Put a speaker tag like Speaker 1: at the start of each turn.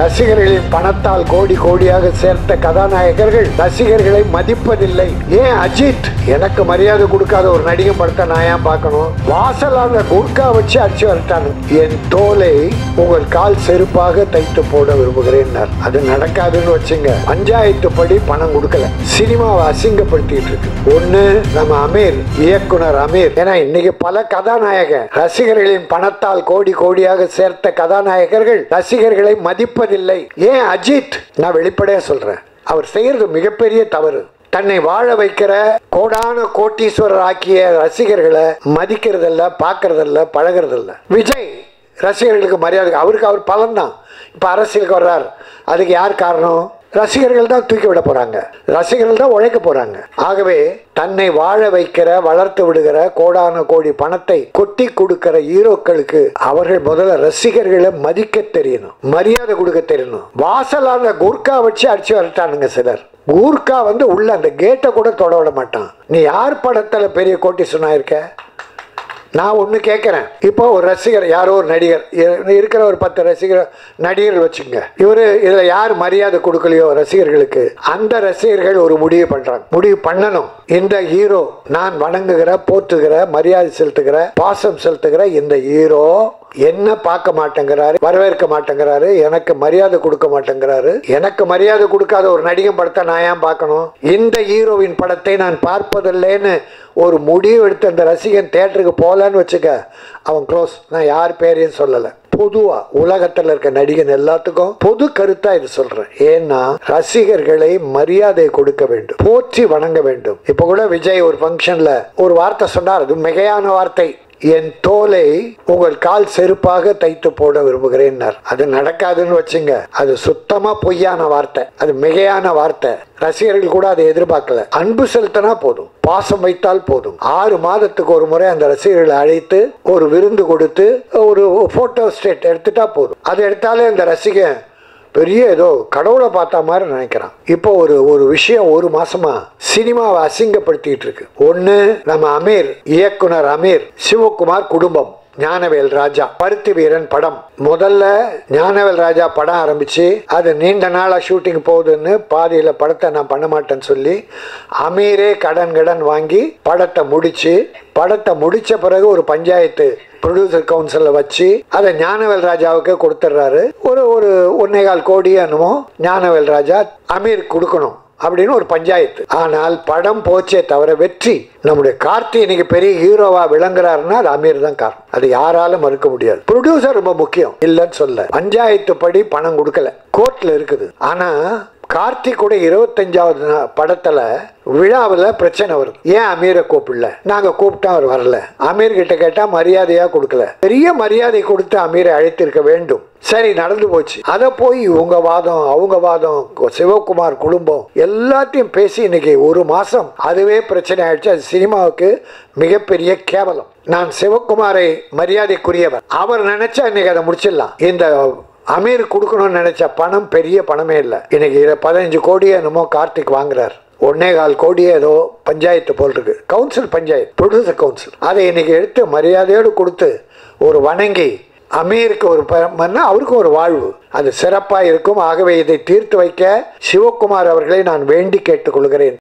Speaker 1: ரசிகர்களின் பணத்தால் கோடி கோடியாக சேர்த்த கதாநாயகர்கள் ரசிகர்களை மதிப்பதில்லை. ஏன் அஜித் எனக்கு மரியாதை கொடுக்காத ஒரு நடிகை படத்தை நான் ஏன் பார்க்கணும்? வாசலான குர்கா வச்சு அடிச்சு வரட்டானு. என் தோலை உங்கள் கால் செருப்பாக தைத்து போட விரும்புகிறேன். அது நடக்காதுன்னு வச்சுங்க. பஞ்சாயத்து படி பணம் கொடுக்கல, சினிமாவை அசிங்கப்படுத்திட்டு இருக்கு. ஒண்ணு நம்ம அமீர், இயக்குனர் அமீர். ஏன்னா இன்னைக்கு பல கதாநாயகர் ரசிகர்களின் பணத்தால் கோடி கோடியாக சேர்த்த கதாநாயகர்கள் ரசிகர்களை மதிப்பதில்லை. ஏன் அஜித்? நான் வெளிப்படையா சொல்றேன், அவர் செய்யறது மிகப்பெரிய தவறு. தன்னை வாழ வைக்கிற கோடான கோட்டீஸ்வரர் ஆக்கிய ரசிகர்களை மதிக்கிறதில்ல, பார்க்கறதில்ல, பழகிறதில்ல. விஜய் ரசிகர்களுக்கு மரியாதை, அவருக்கு அவர் பலன் தான். இப்ப அரசியலுக்கு வர்றார், அதுக்கு யார் காரணம்? ரசிகர்கள் தான் தூக்கி விட போறாங்க, ரசிகர்கள் தான் உழைக்க போறாங்க. ஆகவே தன்னை வாழ வைக்கிற, வளர்த்து விடுகிற கோடான கோடி பணத்தை கொட்டி கொடுக்கிற ஹீரோக்களுக்கு அவர்கள் முதல்ல ரசிகர்களை மதிக்க தெரியணும், மரியாதை கொடுக்க தெரியணும். வாசலான குர்கா வச்சு அடிச்சு வரட்டானுங்க சிலர். கூர்க்கா உள்ள அந்த கேட்டை கூட தொட விட மாட்டான். நீ யார் படத்துல பெரிய கோட்டி சொன்னாயிருக்க? நான் ஒன்று கேட்குறேன். இப்போ ஒரு ரசிகர், யாரோ ஒரு நடிகர் இருக்கிற, ஒரு 10 ரசிகர் நடிகர்கள் வச்சுங்க. இவரு இதில் யார் மரியாதை கொடுக்கலையோ ரசிகர்களுக்கு, அந்த ரசிகர்கள் ஒரு முடிவு பண்ணுறாங்க. முடிவு பண்ணணும், இந்த ஹீரோ நான் வணங்குகிற, போற்றுகிற, மரியாதை செலுத்துகிற, பாசம் செலுத்துகிற இந்த ஹீரோ என்ன பார்க்க மாட்டேங்கிறாரு, வரவேற்க மாட்டேங்கிறாரு, எனக்கு மரியாதை கொடுக்க மாட்டேங்கிறாரு. எனக்கு மரியாதை கொடுக்காத ஒரு நடிகை படத்தை நான் ஏன் பார்க்கணும்? இந்த ஹீரோவின் படத்தை நான் பார்ப்பதில்லைன்னு ஒரு முடிவு எடுத்து அந்த ரசிகன் தியேட்டருக்கு போகலன்னு வச்சுக்க, அவன் க்ளோஸ். நான் யார் பேரையும் சொல்லலை, பொதுவா உலகத்தில் இருக்க நடிகன் எல்லாத்துக்கும் பொது கருத்தா இது சொல்றேன். ஏன்னா ரசிகர்களை மரியாதை கொடுக்க வேண்டும், போற்றி வணங்க வேண்டும். இப்ப கூட விஜய் ஒரு ஃபங்க்ஷன்ல ஒரு வார்த்தை சொன்னார், அது மிகையான வார்த்தை. என் தோலை உங்கள் கால் செருப்பாக தைத்து போட விரும்புகிறேன். அது நடக்காதுன்னு வச்சுங்க. அது சுத்தமா பொய்யான வார்த்தை, அது மிகையான வார்த்தை. ரசிகர்கள் கூட அதை எதிர்பார்க்கல. அன்பு செலுத்தினா போதும், பாசம் வைத்தால் போதும். 6 மாதத்துக்கு ஒரு முறை அந்த ரசிகர்களை அழைத்து ஒரு விருந்து கொடுத்து ஒரு போட்டோ ஸ்டேட் எடுத்துட்டா போதும். அதை எடுத்தாலே அந்த ரசிகன் பெரிய ஏதோ கடவுளை பார்த்த மாதிரி நினைக்கிறான். இப்போ ஒரு விஷயம் 1 மாசமா சினிமாவை அசிங்கப்படுத்திட்டு இருக்கு. ஒண்ணு நம்ம அமீர், இயக்குனர் அமீர், சிவகுமார் குடும்பம், ஞானவேல் ராஜா, பருத்தி வீரன் படம். முதல்ல ஞானவேல் ராஜா படம் ஆரம்பிச்சு அது நீண்ட நாளா ஷூட்டிங் போகுதுன்னு பாதியில படத்தை நான் பண்ண மாட்டேன்னு சொல்லி அமீரே கடன் வாங்கி படத்தை முடிச்ச பிறகு ஒரு பஞ்சாயத்து ப்ரொடியூசர் கவுன்சில வச்சு அதை ஞானவேல் ராஜாவுக்கு கொடுத்துட்றாரு. ஒரு 1.25 கோடி என்னமோ ஞானவேல் ராஜா அமீர் கொடுக்கணும் அப்படின்னு ஒரு பஞ்சாயத்து. ஆனால் படம் போச்சே தவிர வெற்றி. நம்முடைய கார்த்தி இன்னைக்கு பெரிய ஹீரோவா விளங்குறாருன்னா அது அமீர் தான் காரணம். அது யாராலும் மறுக்க முடியாது. ப்ரொடியூசர் ரொம்ப முக்கியம் இல்லைன்னு சொல்ல. பஞ்சாயத்து படி பணம் கொடுக்கல, கோர்ட்ல இருக்குது. ஆனா கார்த்திக் கூட 25வது படத்துல விழாவில் பிரச்சனை வருது. ஏன் அமீரை கூப்பிடல? நாங்க கூப்பிட்டா அவர் வரல. அமீர் கிட்ட கேட்டா மரியாதையா கொடுக்கல. பெரிய மரியாதை கொடுத்து அமீரை அழைத்திருக்க வேண்டும். சரி, நடந்து போச்சு. அத போய் உங்க வாதம், அவங்க வாதம், சிவகுமார் குடும்பம் எல்லாத்தையும் பேசி இன்னைக்கு 1 மாசம் அதுவே பிரச்சனை ஆயிடுச்சு. அது சினிமாவுக்கு மிகப்பெரிய கேவலம். நான் சிவகுமாரை மரியாதைக்குரியவர், அவர் நினைச்சா இன்னைக்கு அதை முடிச்சிடலாம். இந்த அமீர் கொடுக்கணும்னு நினைச்ச பணம் பெரிய பணமே இல்லை. இன்னைக்கு 15 கோடி என்னமோ கார்த்திக் வாங்குறாரு. 1.25 கோடி ஏதோ பஞ்சாயத்து போல் இருக்கு, கவுன்சில் பஞ்சாயத்து, ப்ரொடியூசர் கவுன்சில். அதை இன்னைக்கு எடுத்து மரியாதையோடு கொடுத்து ஒரு வணங்கி அமீருக்கு ஒரு அவருக்கு ஒரு வாழ்வு, அது சிறப்பாக இருக்கும். ஆகவே இதை தீர்த்து வைக்க சிவகுமார் அவர்களை நான் வேண்டி கேட்டுக்கொள்கிறேன்.